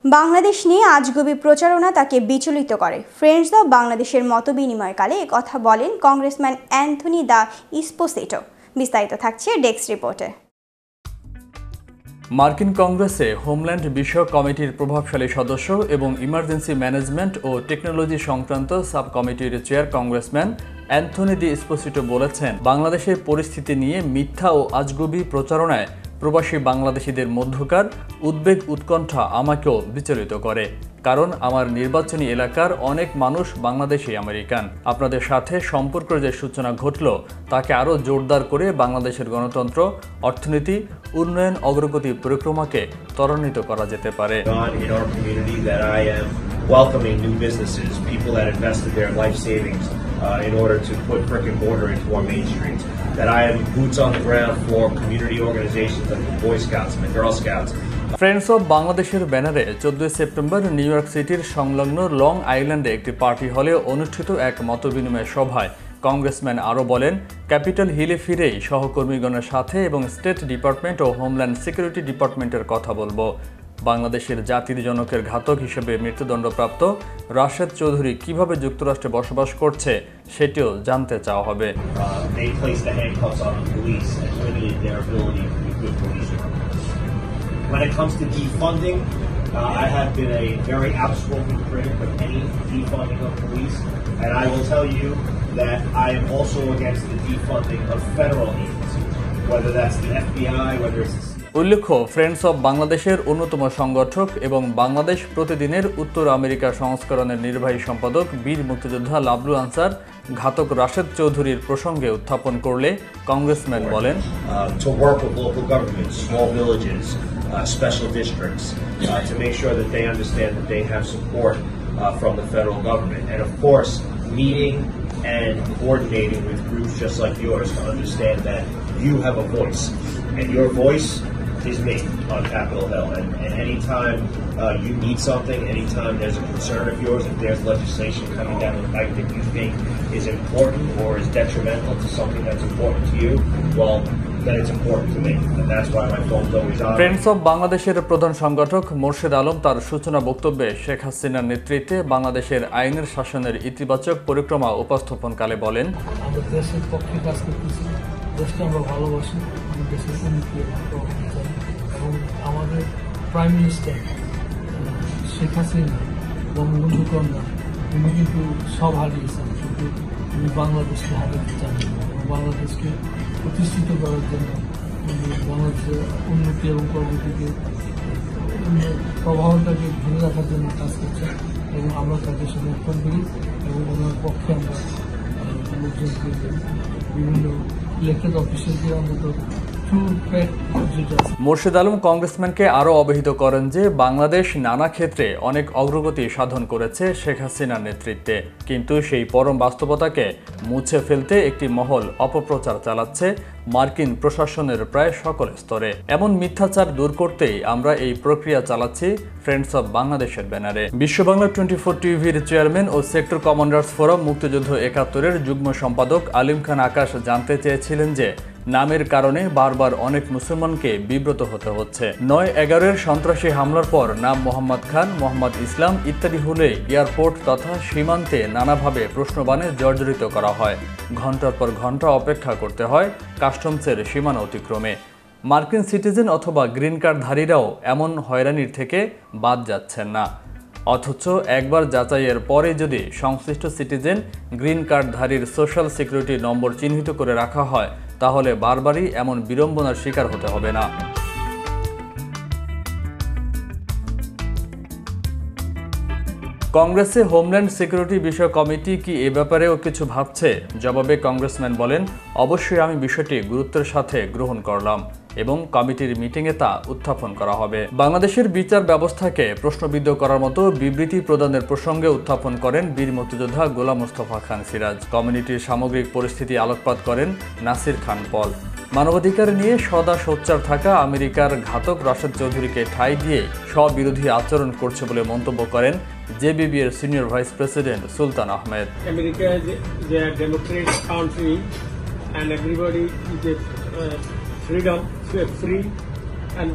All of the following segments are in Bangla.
বাংলাদেশ নিয়ে আজগুবি প্রচারণা তাকে বিচলিত করে। ফ্রেন্ডস অব বাংলাদেশের মতবিনিময়কালে একথা বলেন কংগ্রেসম্যান অ্যান্থনি দা এসপোসিটো। বিস্তারিত থাকছে ডেস্ক রিপোর্টে। মার্কিন কংগ্রেসে হোমল্যান্ড বিষয়ক কমিটির প্রভাবশালী সদস্য এবং ইমার্জেন্সি ম্যানেজমেন্ট ও টেকনোলজি সংক্রান্ত সাব কমিটির চেয়ার কংগ্রেসম্যান অ্যান্থনি দি এসপোসিটো বলেছেন, বাংলাদেশের পরিস্থিতি নিয়ে মিথ্যা ও আজগুবি প্রচারণায় প্রবাসী বাংলাদেশিদের মধ্যকার উদ্বেগ উৎকণ্ঠা আমাকেও বিচলিত করে, কারণ আমার নির্বাচনী এলাকার অনেক মানুষ বাংলাদেশি আমেরিকান। আপনাদের সাথে সম্পর্কের যে সূচনা ঘটল তাকে আরও জোরদার করে বাংলাদেশের গণতন্ত্র, অর্থনীতি, উন্নয়ন অগ্রগতি পরিক্রমাকে ত্বরান্বিত করা যেতে পারে। Welcoming new businesses, people that invested their life savings in order to put brick and mortar into our main streets. That I am boots on the ground for community organizations like the Boy Scouts and the Girl Scouts. Friends of বাংলাদেশের ব্যানারে 14 সেপ্টেম্বর নিউ ইয়র্ক সিটির সংলগ্ন লং আইল্যান্ডে একটি পার্টি হলে অনুষ্ঠিত এক মতবিনিময় সভায় কংগ্রেসম্যান আরও বলেন, ক্যাপিটাল হিলে ফিরেই সহকর্মীগণের সাথে এবং স্টেট ডিপার্টমেন্ট ও হোমল্যান্ড সিকিউরিটি ডিপার্টমেন্টের কথা বলবো। বাংলাদেশের জাতির জনকের ঘাতক হিসেবে মৃত্যুদণ্ডপ্রাপ্ত রাশেদ চৌধুরী কিভাবে যুক্তরাষ্ট্রে বসবাস করছে সেটিও জানতে চাওয়া হবে। When it comes to defunding, I have been a very outspoken critic of any defunding of police, and I will tell you that I am also against the defunding of federal agencies, whether that's the FBI, whether it's উল্লেখ্য, ফ্রেন্ডস অব বাংলাদেশের অন্যতম সংগঠক এবং বাংলাদেশ প্রতিদিনের উত্তর আমেরিকা সংস্করণের নির্বাহী সম্পাদক বীর মুক্তিযোদ্ধা লাবলু আনসার ঘাতক রাশেদ চৌধুরীর প্রসঙ্গে উত্থাপন করলে কংগ্রেসম্যান বলেন, special districts to make sure that they understand that they have support from the federal government, and of course meeting and coordinating with groups just like yours to understand that you have a voice, and your voice is me on Capitol Hill, and anytime you need something, anytime there's a concern of yours, if there's legislation coming down the pipe that you think is important or is detrimental to something that's important to you, well, then it's important to me, and that's why my phone's always on. Friends of বাংলাদেশের প্রধান সংগঠক মোর্শেদ আলম তার সূচনা বক্তব্যে শেখ হাসিনার নেতৃত্বে বাংলাদেশের আইনের শাসনের ইতিবাচক পরিক্রমা উপস্থাপনকালে বলেন, আমাদের দেশের পক্ষে কাজ করতেছি, দেশকে আমরা ভালোবাসি, দেশের উন্নতি এবং আমাদের প্রাইম মিনিস্টার শেখ হাসিনা বঙ্গবন্ধু কন্যা উনি কিন্তু সব হারিয়েছেন, কিন্তু উনি বাংলাদেশকে হারাতে চান, বাংলাদেশকে প্রতিষ্ঠিত করার জন্য বাংলাদেশের উন্নতি এবং প্রগতিকে প্রভাবটাকে ধরে রাখার জন্য কাজ করছে, এবং আমরা তাকে সমর্থন করি এবং ওনার পক্ষে আমরা লোকজনকে বিভিন্ন ইলেকটেড অফিসিয়ালদের অন্তত মোর্শেদ আলম কংগ্রেসম্যানকে আরও অবহিত করেন যে বাংলাদেশ নানা ক্ষেত্রে অনেক অগ্রগতি সাধন করেছে শেখ হাসিনার নেতৃত্বে, কিন্তু সেই পরম বাস্তবতাকে মুছে ফেলতে একটি মহল অপপ্রচার চালাচ্ছে মার্কিন প্রশাসনের প্রায় সকল স্তরে। এমন মিথ্যাচার দূর করতেই আমরা এই প্রক্রিয়া চালাচ্ছি ফ্রেন্ডস অব বাংলাদেশের ব্যানারে। বিশ্ববাংলা 24 টিভির চেয়ারম্যান ও সেক্টর কমান্ডার্স ফোরাম মুক্তিযুদ্ধ 71-এর যুগ্ম সম্পাদক আলিম খান আকাশ জানতে চেয়েছিলেন যে নামের কারণে বারবার অনেক মুসলমানকে বিব্রত হতে হচ্ছে। 9/11-এর সন্ত্রাসী হামলার পর নাম মোহাম্মদ খান, মোহাম্মদ ইসলাম ইত্যাদি হলে এয়ারপোর্ট তথা সীমান্তে নানাভাবে প্রশ্নবাণে জর্জরিত করা হয়। ঘন্টার পর ঘন্টা অপেক্ষা করতে হয় কাস্টমসের সীমানা অতিক্রমে। মার্কিন সিটিজেন অথবা গ্রিন কার্ডধারীরাও এমন হয়রানির থেকে বাদ যাচ্ছেন না, অথচ একবার যাচাইয়ের পরে যদি সংশ্লিষ্ট সিটিজেন গ্রিন কার্ডধারীর সোশ্যাল সিকিউরিটি নম্বর চিহ্নিত করে রাখা হয় তাহলে বারবারই এমন বিড়ম্বনার শিকার হতে হবে না। কংগ্রেসে হোমল্যান্ড সিকিউরিটি বিষয়ক কমিটি কি এ ব্যাপারেও কিছু ভাবছে? জবাবে কংগ্রেসম্যান বলেন, অবশ্যই আমি বিষয়টি গুরুত্বের সাথে গ্রহণ করলাম এবং কমিটির মিটিংয়ে তা উত্থাপন করা হবে। বাংলাদেশের বিচার ব্যবস্থাকে প্রশ্নবিদ্ধ করার মতো বিবৃতি প্রদানের প্রসঙ্গে উত্থাপন করেন বীর মুক্তিযোদ্ধা গোলাম মোস্তফা খান সিরাজ। কমিউনিটির সামগ্রিক পরিস্থিতি আলোকপাত করেন নাসির খান পল। মানবাধিকার নিয়ে সদা সোচ্চার থাকা আমেরিকার ঘাতক রাশেদ চৌধুরীকে ঠাঁই দিয়ে স্ববিরোধী আচরণ করছে বলে মন্তব্য করেন জেবিবির senior vice president Sultan Ahmed. America is a democratic country and everybody is free and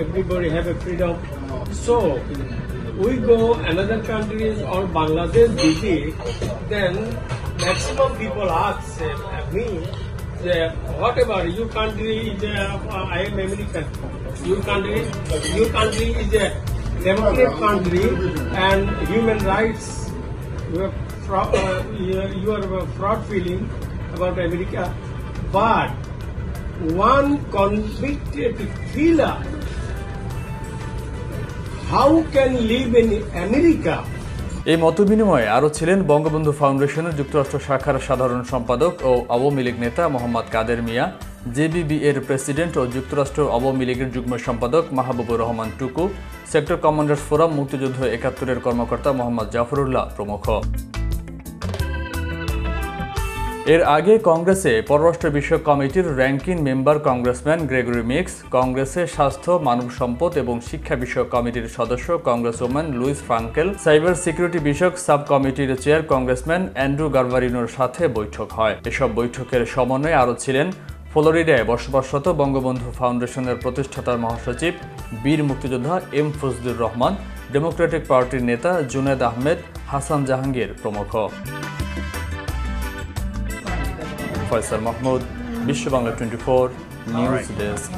everybody have a freedom. So we go another countries or Bangladesh visit, then maximum people ask me, whatever your country is, I am American. Your country is a democratic country and human rights. You are fraud feeling about America, but one convicted killer, how can live in America? এই মতবিনিময়ে আরও ছিলেন বঙ্গবন্ধু ফাউন্ডেশনের যুক্তরাষ্ট্র শাখার সাধারণ সম্পাদক ও আওয়ামী লীগ নেতা মোহাম্মদ কাদের মিয়া, জেবিবি এর প্রেসিডেন্ট ও যুক্তরাষ্ট্র আওয়ামী লীগের যুগ্ম সম্পাদক মাহবুবুর রহমান টুকু, সেক্টর কমান্ডার্স ফোরাম মুক্তিযুদ্ধ ৭১-এর কর্মকর্তা মোহাম্মদ জাফরুল্লাহ প্রমুখ। এর আগে কংগ্রেসে পররাষ্ট্র বিষয়ক কমিটির ranking member congressman Gregory Meeks, কংগ্রেসে স্বাস্থ্য, মানব সম্পদ এবং শিক্ষা বিষয়ক কমিটির সদস্য congresswoman Lois Frankel, cyber security বিষয়ক সাব কমিটির চেয়ার কংগ্রেসম্যান অ্যান্ড্রু গারভারিনোর সাথে বৈঠক হয়। এসব বৈঠকের সমন্বয়ে আরও ছিলেন ফ্লোরিডায় বসবাসরত বঙ্গবন্ধু ফাউন্ডেশনের প্রতিষ্ঠাতার মহাসচিব বীর মুক্তিযোদ্ধা এম ফজলুর রহমান, ডেমোক্রেটিক পার্টির নেতা জুনেদ আহমেদ, হাসান জাহাঙ্গীর প্রমুখ। ফয়সাল মাহমুদ, বিশ্ব বাংলা 24 নিউজ ডেস্ক।